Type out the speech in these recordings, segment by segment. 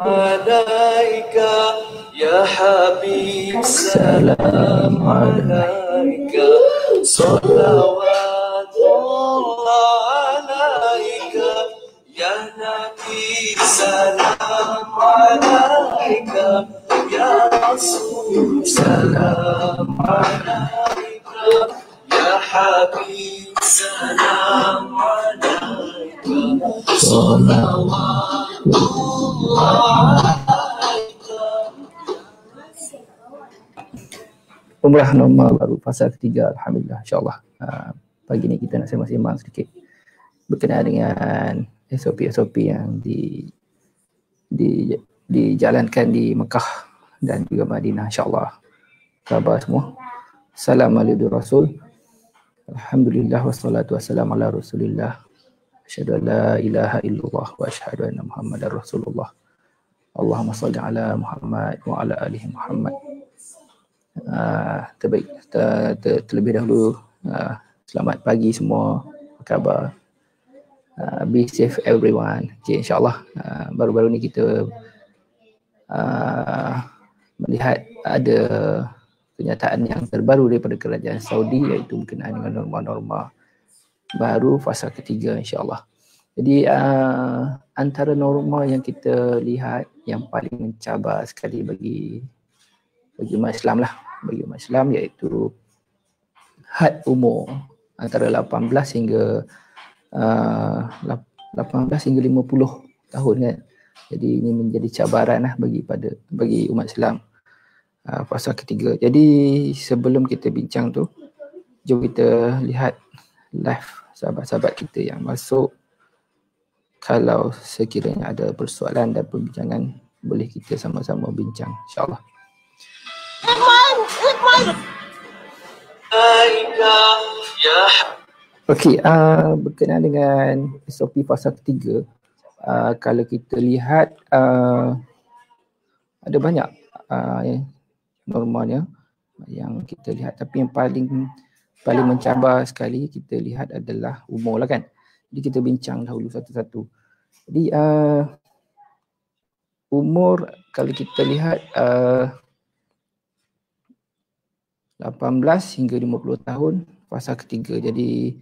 alaika ya Habib, salam alaika, salawatullah alaika ya Nabi, salam alaika ya Rasul, salam alaika ya Habib, salam alaika, salawatullah. Umrah normal baru fasa ketiga, alhamdulillah, insyaAllah. Pagi ni kita nak sembang-sembang sedikit berkenaan dengan SOP-SOP yang dijalankan di Mekah dan juga Madinah, insyaAllah. Khabar semua. Salam alaikum Rasul. Alhamdulillah wassalatu wassalamu ala Rasulillah. Asyhadu an la ilaha illallah wa asyhadu anna Muhammadar Rasulullah. Allahumma salli ala Muhammad wa ala alihi Muhammad. Terlebih dahulu, selamat pagi semua, apa khabar? Be safe everyone. Okay, insyaAllah baru-baru ni kita melihat ada kenyataan yang terbaru daripada kerajaan Saudi, iaitu berkenaan dengan norma-norma baru fasa ketiga, insyaAllah. Jadi antara norma yang kita lihat yang paling mencabar sekali bagi umat Islam lah, bagi umat Islam, iaitu had umur antara 18 hingga 50 tahun kan. Jadi ini menjadi cabaran lah bagi umat Islam fasa ketiga. Jadi sebelum kita bincang tu, jom kita lihat live sahabat-sahabat kita yang masuk. Kalau sekiranya ada persoalan dan perbincangan, boleh kita sama-sama bincang, insyaAllah. Okey, berkenaan dengan SOP fasa ketiga, kalau kita lihat ada banyak normanya yang kita lihat, tapi yang paling mencabar sekali kita lihat adalah umur lah kan. Jadi kita bincang dahulu satu-satu. Jadi umur kalau kita lihat 18 hingga 50 tahun fasa ketiga. Jadi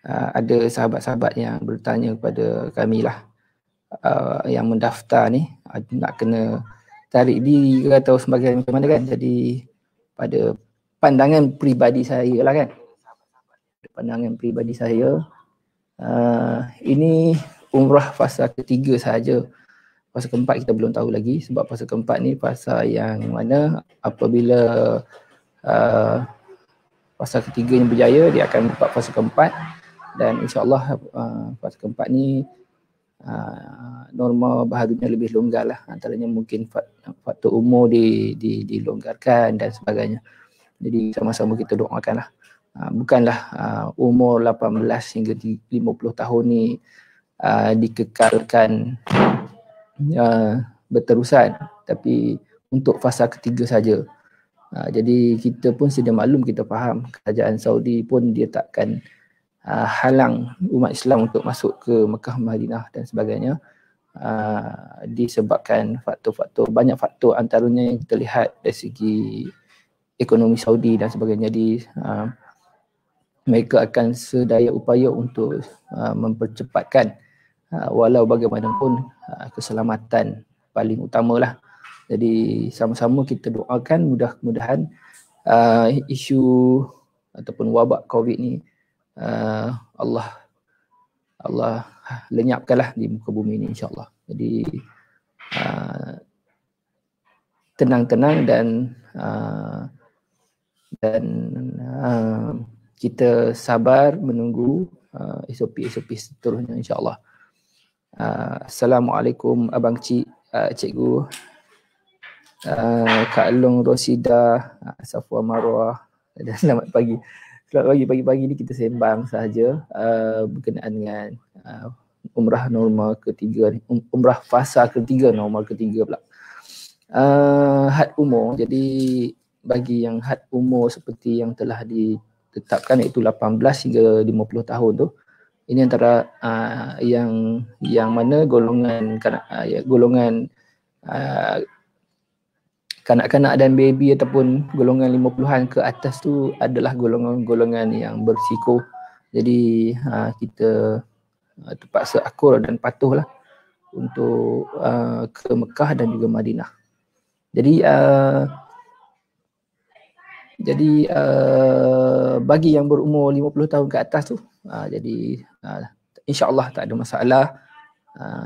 ada sahabat-sahabat yang bertanya kepada kami lah, yang mendaftar ni nak kena tarik diri ke atau sebagainya macam mana kan. Jadi pada pandangan peribadi saya lah kan, pandangan peribadi saya, ini umrah fasa ketiga sahaja. Fasa keempat kita belum tahu lagi, sebab fasa keempat ni fasa yang mana apabila fasa ketiga yang berjaya, dia akan dapat fasa keempat. Dan insyaAllah fasa keempat ni norma baharunya lebih longgar lah. Antaranya mungkin faktor umur dilonggarkan dan sebagainya. Jadi sama-sama kita doakan lah. Bukanlah umur 18 hingga 50 tahun ni dikekalkan berterusan, tapi untuk fasa ketiga saja. Jadi kita pun sedia maklum, kita faham kerajaan Saudi pun dia takkan halang umat Islam untuk masuk ke Mekah, Madinah dan sebagainya, disebabkan banyak faktor, antaranya yang kita lihat dari segi ekonomi Saudi dan sebagainya. Jadi mereka akan sedaya upaya untuk mempercepatkan, walau bagaimanapun keselamatan paling utamalah. Jadi sama-sama kita doakan mudah-mudahan isu ataupun wabak COVID ni Allah lenyapkanlah di muka bumi ni, insyaAllah. Jadi tenang-tenang dan kita sabar menunggu SOP-SOP seterusnya, insyaAllah. Assalamualaikum Abang Cik, Cikgu, Kak Long Rosida, Safwa Marwah, dan selamat pagi. Selamat pagi. Pagi-pagi ni kita sembang sahaja berkenaan dengan umrah norma ketiga ni, umrah fasa ketiga, norma ketiga pula. Had umur, jadi bagi yang had umur seperti yang telah ditetapkan, iaitu 18 hingga 50 tahun tu, Ini antara yang mana golongan golongan kanak-kanak dan baby ataupun golongan 50-an ke atas tu adalah golongan-golongan yang berisiko. Jadi kita terpaksa akur dan patuhlah untuk ke Mekah dan juga Madinah. Jadi bagi yang berumur 50 tahun ke atas tu, jadi insya-Allah tak ada masalah.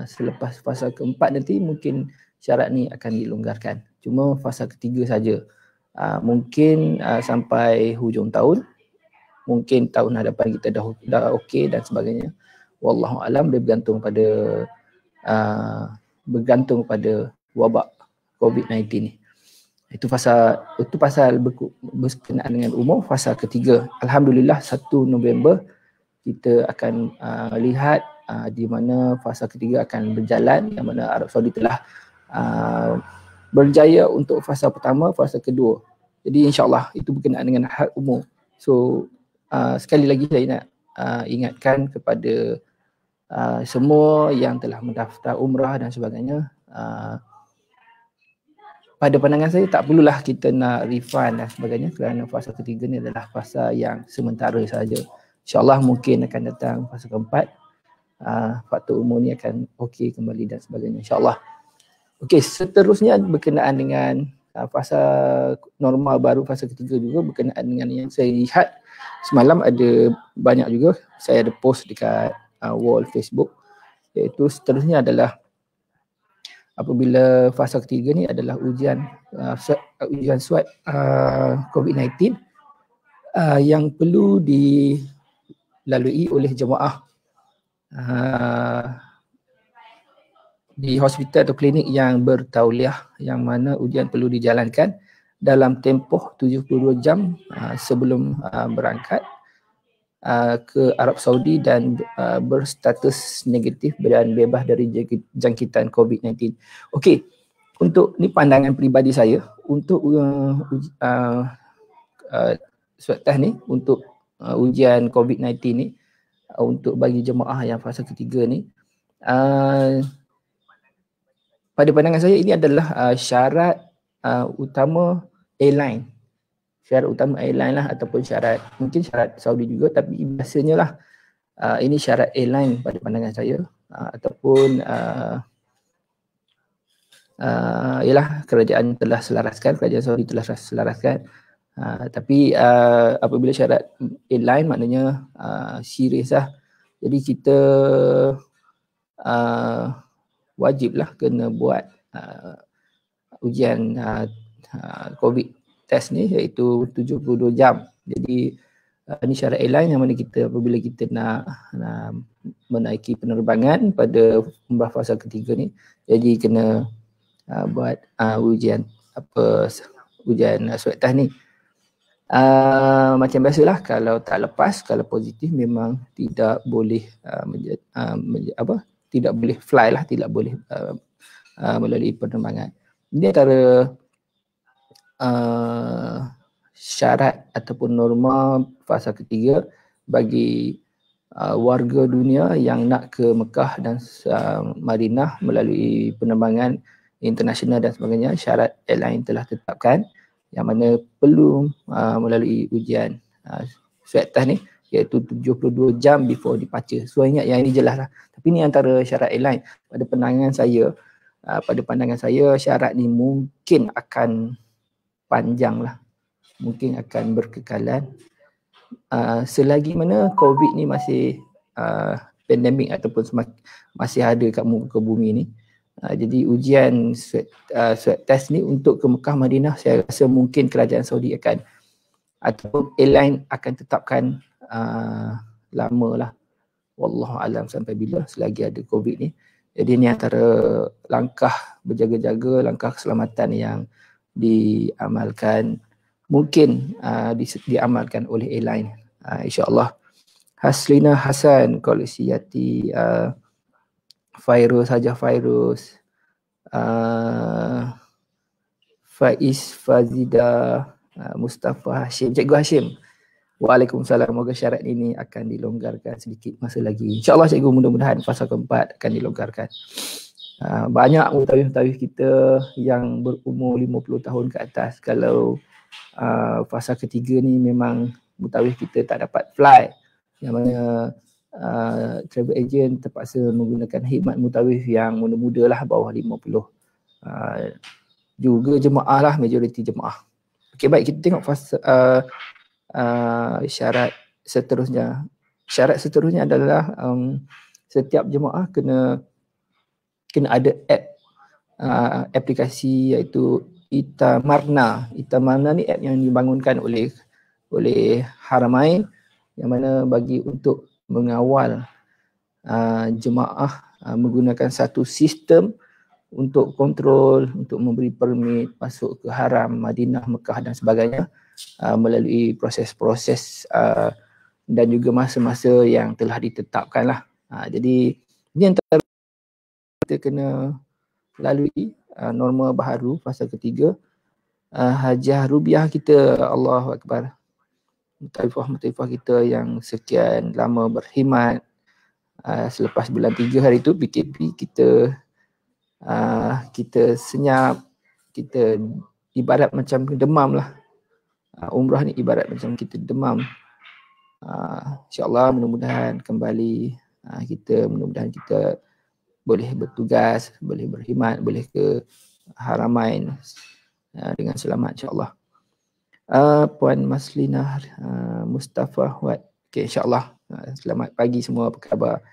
Selepas fasa keempat nanti mungkin syarat ni akan dilonggarkan. Cuma fasa ketiga saja. Mungkin sampai hujung tahun, mungkin tahun hadapan kita dah okey dan sebagainya. Wallahu alam, dia bergantung pada wabak COVID-19 ni. Itu pasal berkenaan dengan umur fasa ketiga. Alhamdulillah 1 November kita akan lihat di mana fasa ketiga akan berjalan, yang mana Arab Saudi telah berjaya untuk fasa pertama, fasa kedua. Jadi insya-Allah itu berkenaan dengan had umur. So sekali lagi saya nak ingatkan kepada semua yang telah mendaftar umrah dan sebagainya, pada pandangan saya tak perlulah kita nak refund dan sebagainya, kerana fasa ketiga ni adalah fasa yang sementara saja. InsyaAllah mungkin akan datang fasa keempat, faktor umur ni akan okey kembali dan sebagainya, insyaAllah. Okey, seterusnya berkenaan dengan fasa normal baru, fasa ketiga juga berkenaan dengan yang saya lihat semalam ada banyak juga, saya ada post dekat wall Facebook, iaitu seterusnya adalah apabila fasa ketiga ni adalah ujian swab COVID-19 yang perlu dilalui oleh jemaah di hospital atau klinik yang bertauliah, yang mana ujian perlu dijalankan dalam tempoh 72 jam sebelum berangkat ke Arab Saudi dan berstatus negatif dan bebas dari jangkitan COVID-19. Okey, untuk ni pandangan peribadi saya untuk swab test ni, untuk ujian COVID-19 ni, untuk bagi jemaah yang fasa ketiga ni, pada pandangan saya ini adalah syarat utama airline. Syarat utama airline lah, ataupun mungkin syarat Saudi juga, tapi biasanya lah ini syarat airline pada pandangan saya, ataupun ialah kerajaan telah selaraskan, kerajaan Saudi telah selaraskan. Tapi apabila syarat airline maknanya serius lah. Jadi kita wajiblah kena buat ujian COVID test ni, iaitu 72 jam. Jadi ini syarat airline yang mana kita apabila kita nak menaiki penerbangan pada umrah fasa ketiga ni, jadi kena buat ujian swab test ni. Macam biasalah, kalau tak lepas, kalau positif memang tidak boleh tidak boleh fly lah, tidak boleh melalui penerbangan. Ini antara syarat ataupun norma fasa ketiga bagi warga dunia yang nak ke Mekah dan Madinah melalui penerbangan internasional dan sebagainya. Syarat airline telah tetapkan, yang mana perlu melalui ujian swab test ni, iaitu 72 jam before departure. So ingat yang ini jelas lah. Tapi ni antara syarat airline. Pada pandangan saya syarat ni mungkin akan panjang lah, mungkin akan berkekalan selagi mana COVID ni masih pandemik ataupun masih ada kat muka bumi ni. Jadi ujian swab test ni untuk ke Mekah Madinah, saya rasa mungkin kerajaan Saudi akan ataupun airline akan tetapkan lama lah, wallahu alam sampai bila, selagi ada COVID ni. Jadi ni antara langkah berjaga-jaga, langkah keselamatan yang diamalkan, mungkin diamalkan oleh airline, insya-Allah. Haslina Hasan, Koleksi Yati, Fairuz, Hajah Fairuz, Faiz Fazida, Mustafa Hashim, Cikgu Hashim. Waalaikumsalam. Moga syarat ini akan dilonggarkan sedikit masa lagi. InsyaAllah cikgu, mudah-mudahan fasa keempat akan dilonggarkan. Banyak mutawif-mutawif kita yang berumur 50 tahun ke atas. Kalau fasa ketiga ni memang mutawif kita tak dapat fly, yang mana travel agent terpaksa menggunakan khidmat mutawif yang muda-muda lah, bawah 50. Juga jemaah lah, majoriti jemaah. Okey, baik, kita tengok fasa syarat seterusnya. Syarat seterusnya adalah setiap jemaah kena ada aplikasi iaitu Itamarna. Itamarna ni app yang dibangunkan oleh Haramain, yang mana bagi untuk mengawal jemaah menggunakan satu sistem untuk kontrol, untuk memberi permit masuk ke Haram, Madinah, Mekah dan sebagainya melalui proses-proses dan juga masa-masa yang telah ditetapkan lah. Jadi ini antara kita kena lalui norma baharu fasa ketiga. Hajah rubiah kita, Allahu Akbar. Mutawifah kita yang sekian lama berkhidmat, selepas bulan 3 hari tu PKP kita senyap, kita ibarat macam demam lah. Umrah ni ibarat macam kita demam. InsyaAllah mudah-mudahan kembali mudah-mudahan kita boleh bertugas, boleh berkhidmat, boleh ke Haramain dengan selamat insyaAllah. Puan Maslinah Mustafa Huat. Okay, insyaAllah. Selamat pagi semua, apa khabar?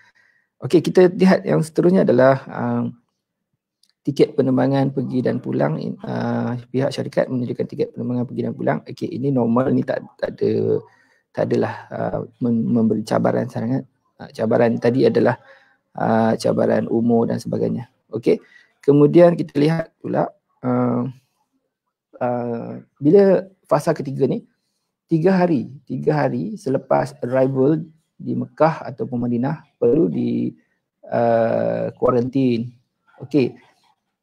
Okay, kita lihat yang seterusnya adalah tiket penerbangan pergi dan pulang. Pihak syarikat menyediakan tiket penerbangan pergi dan pulang. Okay, ini normal, ni tak adalah memberi cabaran sangat. Cabaran tadi adalah cabaran umur dan sebagainya. Okay, kemudian kita lihat pula bila fasa ketiga ni 3 hari selepas arrival di Mekah ataupun Madinah perlu di kuarantin. Okey,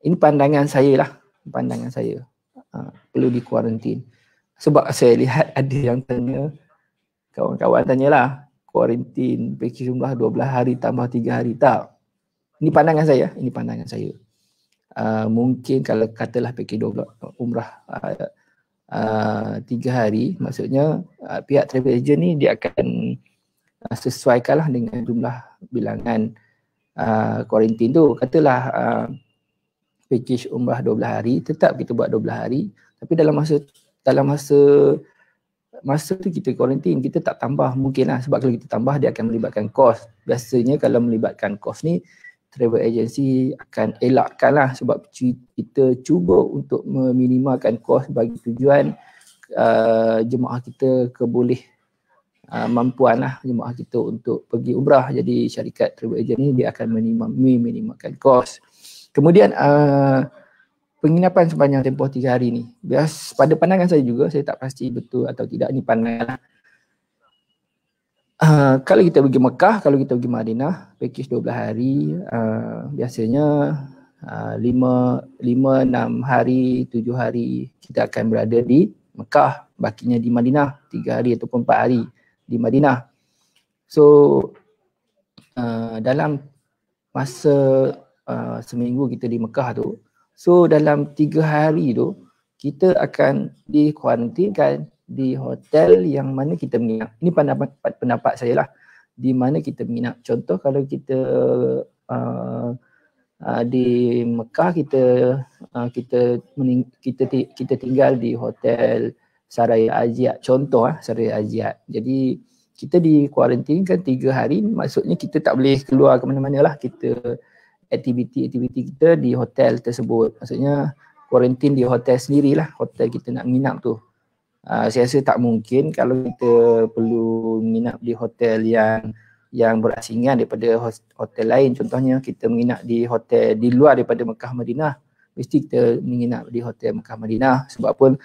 ini pandangan saya lah, perlu di kuarantin. Sebab saya lihat ada yang tanya, kawan-kawan tanyalah, kuarantin package umrah 12 hari tambah 3 hari, tak. Ini pandangan saya. Mungkin kalau katalah package umrah 3 hari, maksudnya pihak travel agent ni dia akan sesuaikanlah dengan jumlah bilangan kuarantin tu. Katalah package umrah 12 hari, tetap kita buat 12 hari, tapi dalam masa tu kita kuarantin, kita tak tambah mungkin lah, sebab kalau kita tambah dia akan melibatkan kos. Biasanya kalau melibatkan kos ni travel agency akan elakkan lah, sebab kita cuba untuk meminimalkan kos bagi tujuan jemaah kita keboleh mampuan lah jemaah kita untuk pergi umrah. Jadi syarikat travel agent ni dia akan meminimalkan kos. Kemudian penginapan sepanjang tempoh 3 hari ni, pada pandangan saya juga, saya tak pasti betul atau tidak, ni pandangan. Kalau kita pergi Mekah, kalau kita pergi Madinah, package 12 hari, biasanya 5-6 hari, 7 hari kita akan berada di Mekah, bakinya di Madinah, 3 hari ataupun 4 hari di Madinah. So dalam masa seminggu kita di Mekah tu, so dalam 3 hari tu kita akan dikuarantinkan di hotel yang mana kita menginap. Ini pendapat saya lah, di mana kita menginap. Contoh kalau kita di Mekah, kita tinggal di hotel Saraya Aziat, contoh Saraya Aziat. Jadi kita dikuarantinkan 3 hari, maksudnya kita tak boleh keluar ke mana-mana lah. Kita aktiviti kita di hotel tersebut. Maksudnya kuarantin di hotel sendirilah, hotel kita nak menginap tu. Saya rasa tak mungkin kalau kita perlu menginap di hotel yang berasingan daripada hotel lain. Contohnya kita menginap di hotel di luar daripada Mekah Madinah, mesti kita menginap di hotel Mekah Madinah. Sebab pun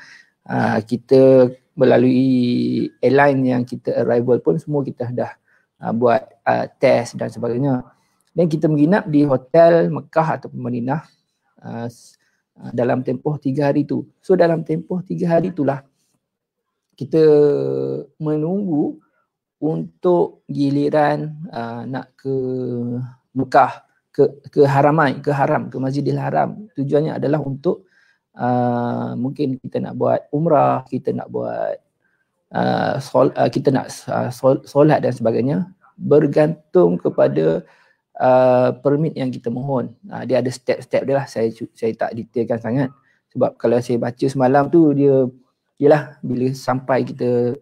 kita melalui airline yang kita arrival pun semua kita dah buat test dan sebagainya. Dan kita menginap di hotel Mekah ataupun Madinah dalam tempoh 3 hari tu. So dalam tempoh 3 hari itulah kita menunggu untuk giliran nak ke Mekah, ke haram, ke Masjidil Haram. Tujuannya adalah untuk mungkin kita nak buat umrah, kita nak buat solat dan sebagainya, bergantung kepada permit yang kita mohon. Dia ada step-step dia lah, saya tak detailkan sangat. Sebab kalau saya baca semalam tu, dia ialah bila sampai kita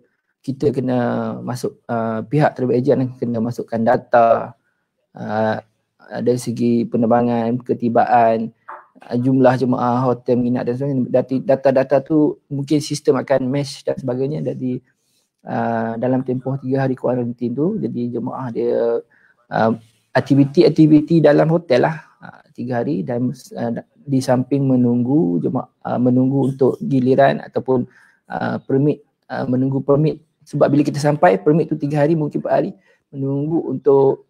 kena masuk, pihak travel agent kena masukkan data dari segi penerbangan, ketibaan, jumlah jemaah, hotel, menginap dan sebagainya. Data-data tu mungkin sistem akan mesh dan sebagainya. Jadi dalam tempoh 3 hari kuarantin tu, jadi jemaah dia aktiviti dalam hotel lah 3 hari, dan di samping menunggu untuk giliran ataupun permit, menunggu permit. Sebab bila kita sampai, permit tu 3 hari, mungkin 4 hari, menunggu untuk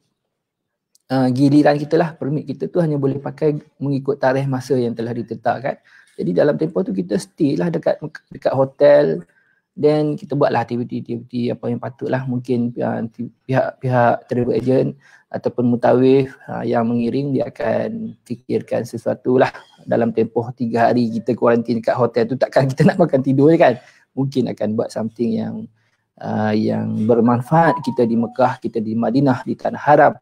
giliran kita lah. Permit kita tu hanya boleh pakai mengikut tarikh masa yang telah ditetapkan. Jadi dalam tempoh tu kita stay lah dekat hotel, dan kita buatlah aktiviti apa yang patutlah. Mungkin pihak travel agent ataupun mutawif yang mengiring, dia akan fikirkan sesuatu lah. Dalam tempoh 3 hari kita kuarantin dekat hotel tu, takkan kita nak makan tidur kan. Mungkin akan buat something yang bermanfaat. Kita di Mekah, kita di Madinah, di Tanah Haram,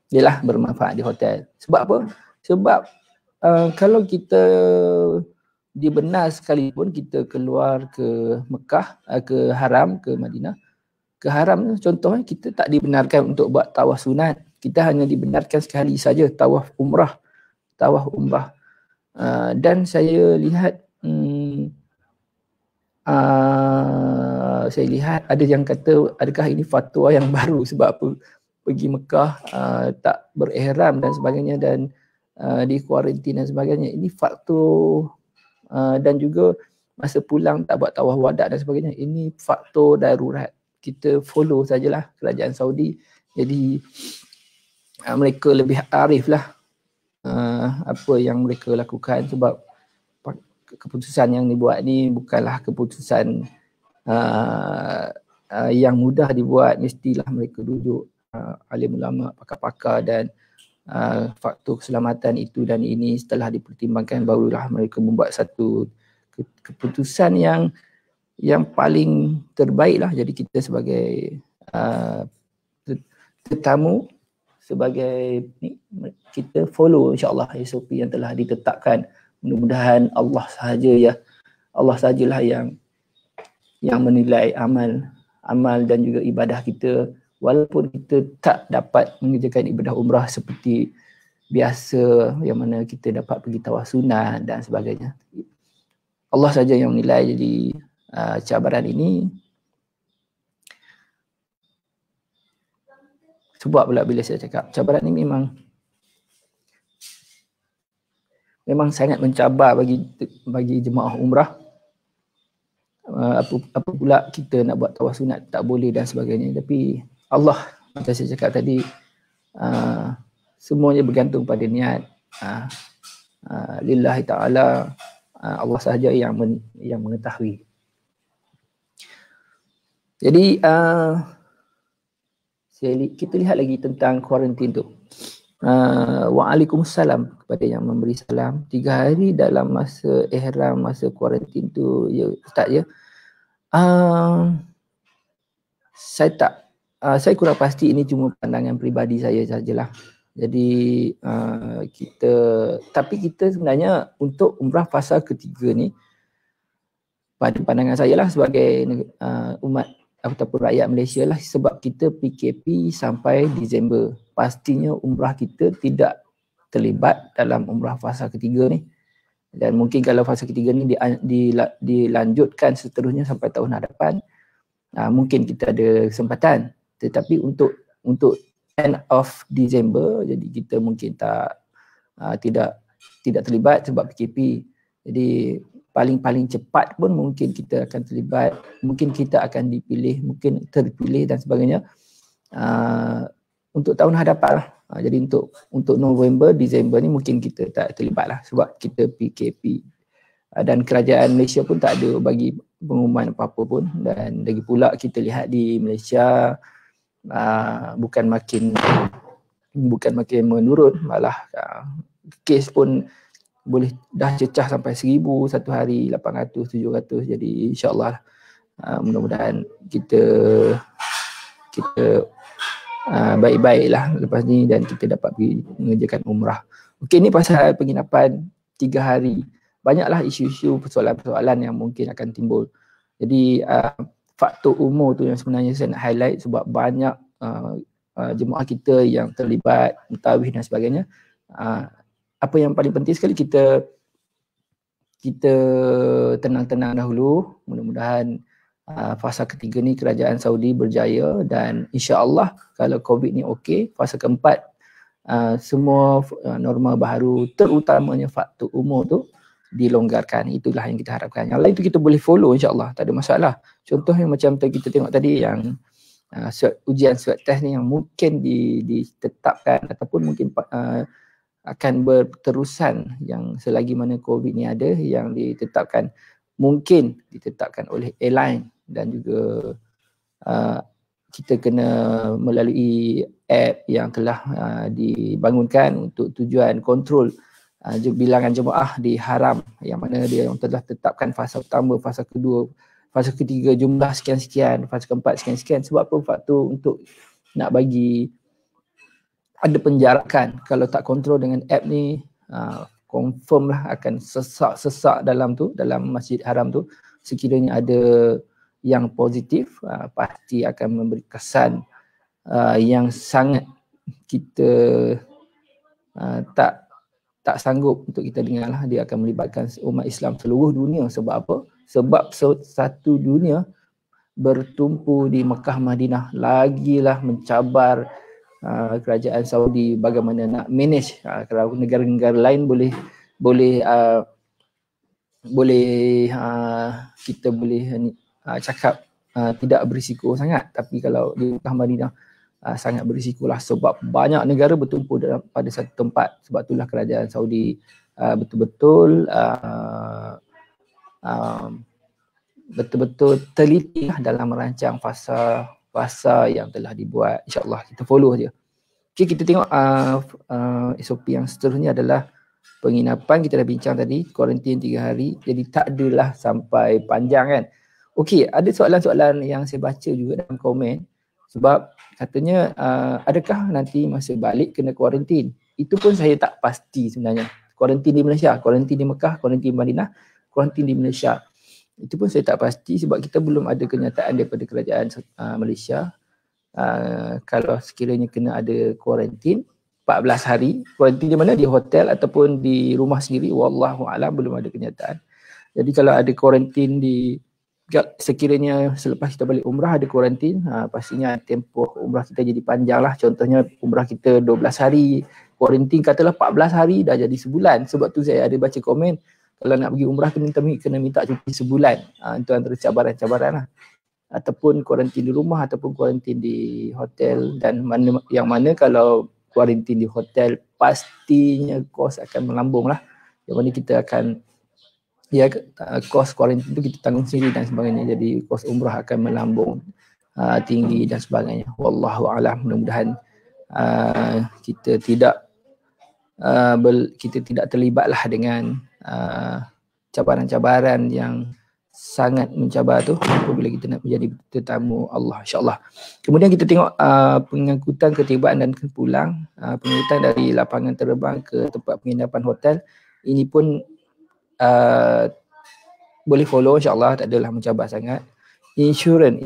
ialah bermanfaat di hotel. Sebab apa? Sebab kalau kita dibenar sekalipun kita keluar ke Mekah, ke Haram, ke Madinah, ke Haram contohnya, kita tak dibenarkan untuk buat tawaf sunat. Kita hanya dibenarkan sekali saja, tawaf umrah. Dan saya lihat ada yang kata, adakah ini fatwa yang baru sebab apa pergi Mekah tak berihram dan sebagainya, dan di kuarantin dan sebagainya. Ini faktor dan juga masa pulang tak buat tawaf wada dan sebagainya. Ini faktor darurat. Kita follow sajalah kerajaan Saudi. Jadi mereka lebih arif lah apa yang mereka lakukan, sebab keputusan yang dibuat ni bukanlah keputusan yang mudah dibuat. Mestilah mereka duduk, alim ulama, pakar-pakar, dan faktor keselamatan itu dan ini setelah dipertimbangkan, barulah mereka membuat satu keputusan yang paling terbaik lah. Jadi kita sebagai tetamu, sebagai ni, kita follow insyaAllah SOP yang telah ditetapkan. Mudah-mudahan Allah sahajalah yang menilai amal dan juga ibadah kita. Walaupun kita tak dapat mengerjakan ibadah umrah seperti biasa, yang mana kita dapat pergi tawaf sunat dan sebagainya, Allah saja yang menilai. Jadi cabaran ini, sebab pula bila saya cakap cabaran ini memang sangat mencabar bagi jemaah umrah. Apa pula kita nak buat tawaf sunat tak boleh dan sebagainya. Tapi Allah, macam saya cakap tadi, semuanya bergantung pada niat. Lillahi ta'ala, Allah sahaja yang mengetahui. Jadi kita lihat lagi tentang kuarantin tu. Waalaikumsalam kepada yang memberi salam. 3 hari dalam masa ihram, masa kuarantin tu, ya Ustaz ya. Saya kurang pasti, ini cuma pandangan peribadi saya sajalah. Jadi tapi kita sebenarnya untuk umrah fasa ketiga ni, pada pandangan saya lah sebagai umat ataupun rakyat Malaysia lah, sebab kita PKP sampai Disember, pastinya umrah kita tidak terlibat dalam umrah fasa ketiga ni. Dan mungkin kalau fasa ketiga ni dilanjutkan seterusnya sampai tahun hadapan, mungkin kita ada kesempatan. Tetapi untuk end of Disember, jadi kita mungkin tidak terlibat sebab PKP. Jadi paling cepat pun mungkin kita akan terlibat, mungkin kita akan dipilih, mungkin terpilih dan sebagainya untuk tahun hadapan lah. Jadi untuk November, Disember ni mungkin kita tak terlibat lah sebab kita PKP. Dan kerajaan Malaysia pun tak ada bagi pengumuman apa-apa pun. Dan lagi pula kita lihat di Malaysia bukan makin menurun, malah kes pun boleh dah cecah sampai 1,000 satu hari, 800, 700. Jadi insyaAllah mudah-mudahan kita baik-baiklah lepas ni dan kita dapat pergi mengerjakan umrah. Okey, ni pasal penginapan 3 hari. Banyaklah isu-isu, persoalan-persoalan yang mungkin akan timbul. Jadi faktor umur tu yang sebenarnya saya nak highlight sebab banyak jemaah kita yang terlibat mentawih dan sebagainya. Apa yang paling penting sekali, kita tenang-tenang dahulu. Mudah-mudahan fasa ketiga ni kerajaan Saudi berjaya dan insya-Allah kalau COVID ni okey, fasa keempat semua norma baru terutamanya faktor umur tu dilonggarkan. Itulah yang kita harapkan. Yang lain tu kita boleh follow insya-Allah, tak ada masalah. Contohnya macam kita tengok tadi yang ujian swab test ni yang mungkin ditetapkan ataupun mungkin akan berterusan, yang selagi mana COVID ni ada, yang mungkin ditetapkan oleh airline dan juga kita kena melalui app yang telah dibangunkan untuk tujuan kontrol bilangan jemaah di haram, yang mana dia yang telah tetapkan fasa pertama, fasa kedua, fasa ketiga jumlah sekian-sekian, fasa keempat sekian-sekian. Sebab apa? Faktor untuk nak bagi ada penjarakan. Kalau tak kontrol dengan app ni, confirm lah akan sesak dalam Masjid Haram tu. Sekiranya ada yang positif, pasti akan memberi kesan yang sangat kita tak sanggup untuk kita dengar lah. Dia akan melibatkan umat Islam seluruh dunia. Sebab apa? Sebab satu dunia bertumpu di Mekah Madinah lagilah mencabar kerajaan Saudi bagaimana nak manage. Kalau negara-negara lain boleh kita boleh cakap tidak berisiko sangat, tapi kalau di Mekah Madinah sangat berisikolah sebab banyak negara bertumpu pada satu tempat. Sebab itulah kerajaan Saudi betul-betul teliti dalam merancang fasa yang telah dibuat. InsyaAllah kita follow je. Okay, kita tengok SOP yang seterusnya adalah penginapan. Kita dah bincang tadi, kuarantin 3 hari. Jadi tak adalah sampai panjang kan. Okey, ada soalan-soalan yang saya baca juga dalam komen. Sebab katanya adakah nanti masa balik kena kuarantin? Itu pun saya tak pasti sebenarnya. Kuarantin di Malaysia, kuarantin di Mekah, kuarantin di Madinah, kuarantin di Malaysia. Itu pun saya tak pasti sebab kita belum ada kenyataan daripada kerajaan Malaysia. Kalau sekiranya kena ada kuarantin 14 hari, kuarantin di mana? Di hotel ataupun di rumah sendiri, wallahu alam, belum ada kenyataan. Jadi kalau ada kuarantin sekiranya selepas kita balik umrah ada kuarantin, pastinya tempoh umrah kita jadi panjang lah. Contohnya umrah kita 12 hari, kuarantin katalah 14 hari, dah jadi sebulan. Sebab tu saya ada baca komen, kalau nak pergi umrah kena minta cuti sebulan. Itu antara cabaran-cabaran lah. Ataupun kuarantin di rumah ataupun kuarantin di hotel, dan yang mana kalau kuarantin di hotel pastinya kos akan melambung lah. Yang mana kita akan kos kuarantin tu kita tanggung sendiri dan sebagainya. Jadi kos umrah akan melambung tinggi dan sebagainya. Wallahu a'lam. Mudah-mudahan kita tidak terlibatlah dengan cabaran-cabaran yang sangat mencabar tu apabila kita nak menjadi tetamu Allah, insya-Allah. Kemudian kita tengok pengangkutan ketibaan dan pulang, pengangkutan dari lapangan terbang ke tempat penginapan hotel. Ini pun boleh follow, insya-Allah, tak adalah mencabar sangat. Insurans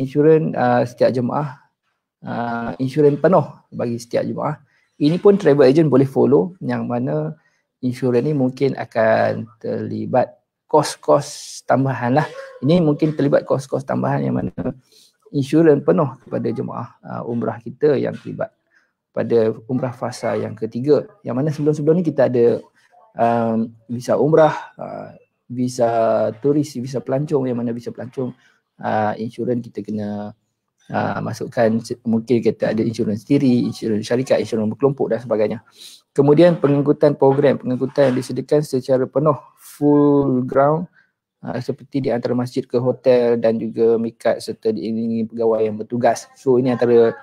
setiap jemaah, insurans penuh bagi setiap jemaah. Ini pun travel agent boleh follow, yang mana insurans ni mungkin akan terlibat kos-kos tambahan lah. Ini mungkin terlibat kos-kos tambahan yang mana insurans penuh kepada jemaah umrah kita yang terlibat pada umrah fasa yang ketiga. Yang mana sebelum-sebelum ni kita ada visa umrah, visa turis, visa pelancong, yang mana visa pelancong insurans kita kena masukkan, mungkin kita ada insurans sendiri, insurans syarikat, insurans berkelompok dan sebagainya. Kemudian pengangkutan program, pengangkutan yang disediakan secara penuh, full ground seperti di antara masjid ke hotel dan juga mikat serta diiringi pegawai yang bertugas. So ini antara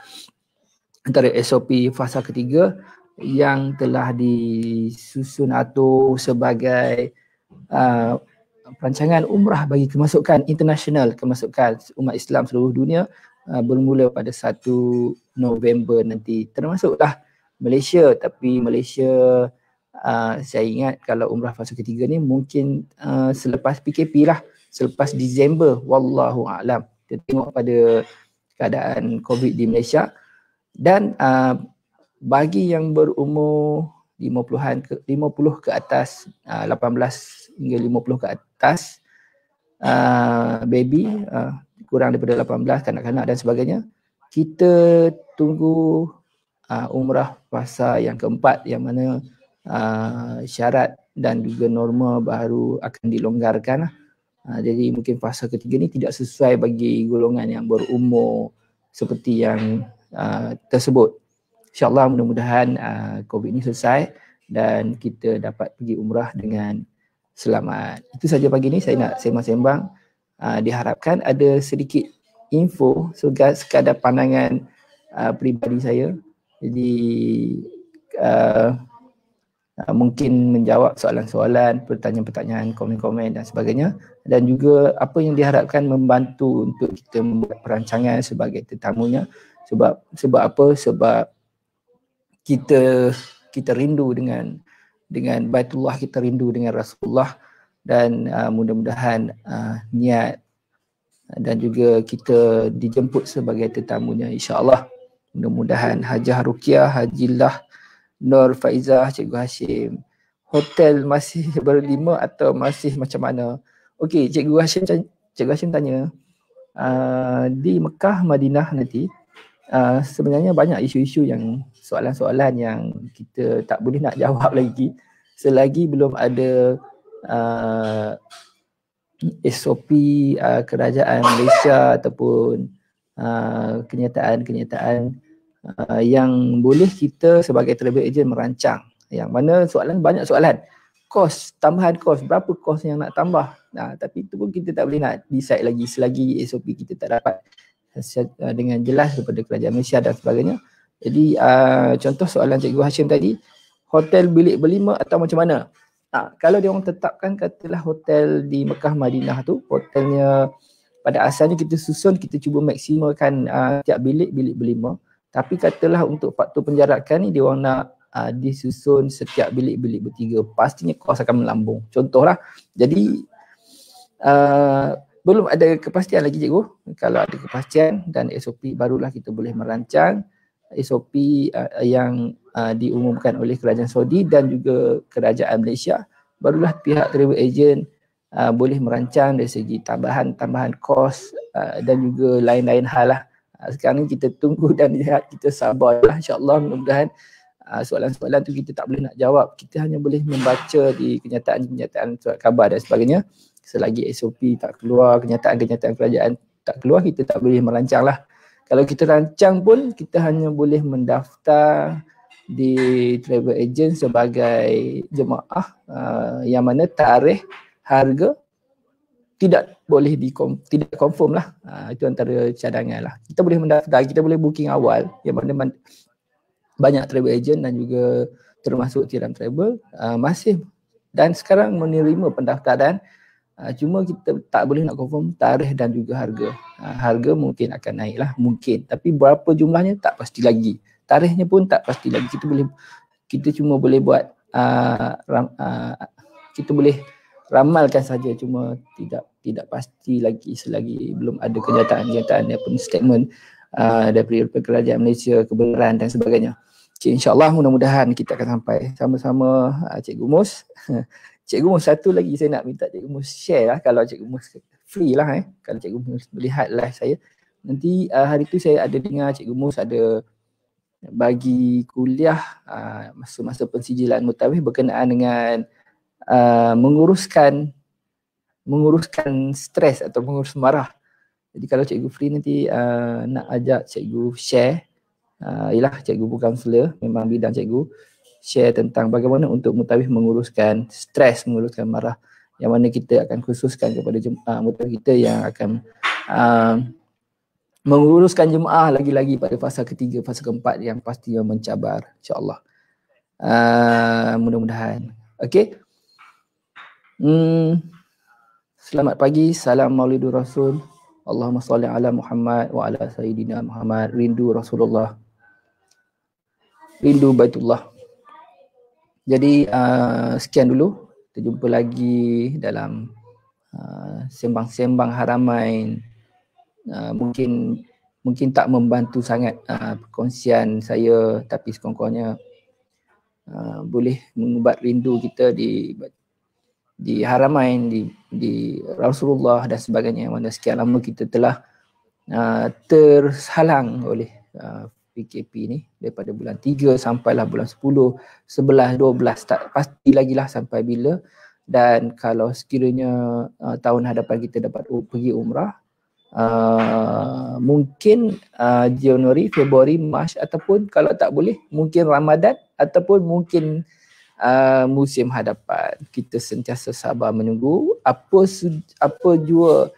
SOP fasa ketiga yang telah disusun atau sebagai perancangan umrah bagi kemasukan internasional, kemasukan umat Islam seluruh dunia bermula pada 1 November nanti. Termasuklah Malaysia, tapi Malaysia saya ingat kalau umrah fasa ketiga ni mungkin selepas PKP lah, selepas Disember, wallahu a'lam. Kita tengok pada keadaan COVID di Malaysia. Dan bagi yang berumur 50 ke atas, 18 hingga 50 ke atas, baby, kurang daripada 18, kanak-kanak dan sebagainya, kita tunggu umrah fasa yang keempat, yang mana syarat dan juga norma baru akan dilonggarkan. Jadi mungkin fasa ketiga ni tidak sesuai bagi golongan yang berumur seperti yang tersebut. InsyaAllah mudah-mudahan COVID ni selesai dan kita dapat pergi umrah dengan selamat. Itu saja pagi ni saya nak sembang-sembang. Diharapkan ada sedikit info sekadar pandangan peribadi saya. Jadi mungkin menjawab soalan-soalan, pertanyaan-pertanyaan, komen-komen dan sebagainya, dan juga apa yang diharapkan membantu untuk kita membuat perancangan sebagai tetamunya. Sebab apa? Sebab kita rindu dengan Baitullah, kita rindu dengan Rasulullah, dan mudah-mudahan niat dan juga kita dijemput sebagai tetamunya, insya-Allah. Mudah-mudahan Hajah Rukiah, Hajilah, Nur Faizah, Cikgu Hashim, hotel masih berlima atau masih macam mana? Okey, Cikgu Hashim tanya, di Mekah, Madinah nanti sebenarnya banyak isu-isu yang soalan-soalan yang kita tak boleh nak jawab lagi selagi belum ada SOP kerajaan Malaysia ataupun kenyataan-kenyataan yang boleh kita sebagai travel agent merancang. Yang mana banyak soalan. Tambahan kos, berapa kos yang nak tambah? Tapi itu pun kita tak boleh nak decide lagi selagi SOP kita tak dapat dengan jelas daripada kerajaan Malaysia dan sebagainya. Jadi contoh soalan Cikgu Hashim tadi, hotel bilik berlima atau macam mana? Kalau dia orang tetapkan katalah hotel di Mekah Madinah tu, hotelnya pada asalnya kita susun, kita cuba maksimalkan tiap bilik berlima. Tapi katalah untuk faktor penjarakan ni dia orang nak disusun setiap bilik bertiga, pastinya kos akan melambung. Contohlah. Jadi belum ada kepastian lagi cikgu. Kalau ada kepastian dan SOP barulah kita boleh merancang SOP yang diumumkan oleh kerajaan Saudi dan juga kerajaan Malaysia. Barulah pihak travel agent boleh merancang dari segi tambahan kos dan juga lain-lain hal lah. Sekarang ni kita tunggu dan lihat, kita sabarlah, insya-Allah. Mudah-mudahan soalan-soalan tu kita tak boleh nak jawab, kita hanya boleh membaca di kenyataan surat khabar dan sebagainya. Selagi SOP tak keluar, kenyataan kerajaan tak keluar, kita tak boleh merancang lah. Kalau kita rancang pun, kita hanya boleh mendaftar di travel agent sebagai jemaah yang mana tarikh, harga tidak boleh tidak confirm lah. Itu antara cadangan lah. Kita boleh mendaftar, kita boleh booking awal, yang mana banyak travel agent dan juga termasuk Tiram Travel masih dan sekarang menerima pendaftaran. Cuma kita tak boleh nak confirm tarikh dan juga harga. Harga mungkin akan naik lah, mungkin. Tapi berapa jumlahnya tak pasti lagi. Tarikhnya pun tak pasti lagi. Kita cuma boleh buat kita boleh ramalkan saja, cuma tidak pasti lagi selagi belum ada kenyataan ataupun statement daripada kerajaan Malaysia, kebenaran dan sebagainya. InsyaAllah mudah-mudahan kita akan sampai sama-sama. Cikgu Mus, Cikgu Mus, satu lagi saya nak minta Cikgu Mus share lah, kalau Cikgu Mus free lah kalau Cikgu Mus melihat live saya. Nanti hari tu saya ada dengar Cikgu Mus ada bagi kuliah masa-masa pensijilan mutawif berkenaan dengan menguruskan stres atau mengurus marah. Jadi kalau cikgu free nanti nak ajak cikgu share, ialah cikgu bukan kaunselor, memang bidang cikgu, share tentang bagaimana untuk mutawif menguruskan stres, menguruskan marah. yang mana kita akan khususkan kepada jemaah mutlak kita yang akan menguruskan jemaah lagi-lagi pada fasa ketiga, fasa keempat yang pastinya mencabar, insya-Allah. Mudah-mudahan. Okey. Selamat pagi, salam Maulidur Rasul. Allahumma salli ala Muhammad wa ala Sayyidina Muhammad. Rindu Rasulullah, rindu Baitullah. Jadi sekian dulu. Kita jumpa lagi dalam sembang-sembang Haramain. Mungkin tak membantu sangat perkongsian saya, tapi sekurang-kurangnya boleh mengubat rindu kita di Haramain, di Rasulullah dan sebagainya, mana sekian lama kita telah terhalang oleh PKP ni daripada bulan 3 sampailah bulan 10, 11, 12, tak pasti lagi lah sampai bila. Dan kalau sekiranya tahun hadapan kita dapat pergi umrah, mungkin Januari, Februari, Mac, ataupun kalau tak boleh mungkin Ramadan, ataupun mungkin musim hadapan. Kita sentiasa sabar menunggu apa jua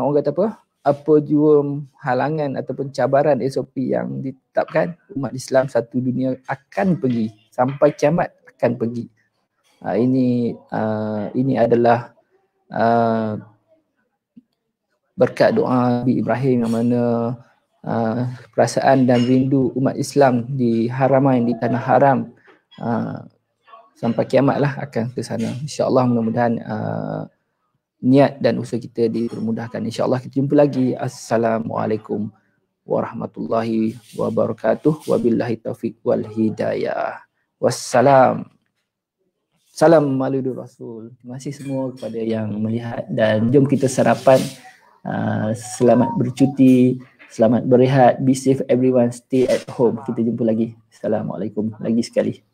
orang kata apa jua halangan ataupun cabaran SOP yang ditetapkan, umat Islam satu dunia akan pergi sampai kiamat, akan pergi. Ini adalah berkat doa Nabi Ibrahim yang mana perasaan dan rindu umat Islam di Haramain, di tanah haram, sampai kiamat lah akan ke sana. InsyaAllah mudah-mudahan niat dan usaha kita dipermudahkan. InsyaAllah kita jumpa lagi. Assalamualaikum warahmatullahi wabarakatuh. Wabillahi taufiq wal hidayah. Wassalam. Salam Maulidur Rasul. Terima kasih semua kepada yang melihat dan jom kita sarapan. Selamat bercuti, selamat berehat. Be safe everyone, stay at home. Kita jumpa lagi. Assalamualaikum lagi sekali.